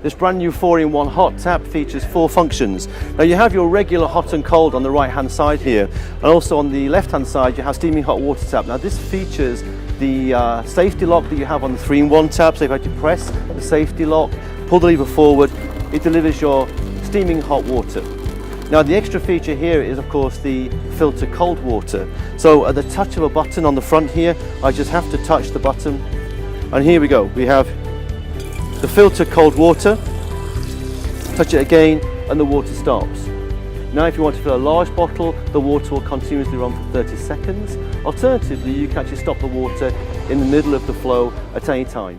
This brand new 4-in-1 hot tap features 4 functions. Now you have your regular hot and cold on the right hand side here, and also on the left hand side you have steaming hot water tap. Now this features the safety lock that you have on the 3-in-1 tap, so if I had to press the safety lock, pull the lever forward, it delivers your steaming hot water. Now the extra feature here is of course the filter cold water. So at the touch of a button on the front here, I just have to touch the button, and here we go, we have the filter cold water. Touch it again and the water stops. Now if you want to fill a large bottle, the water will continuously run for 30 seconds. Alternatively, you can actually stop the water in the middle of the flow at any time.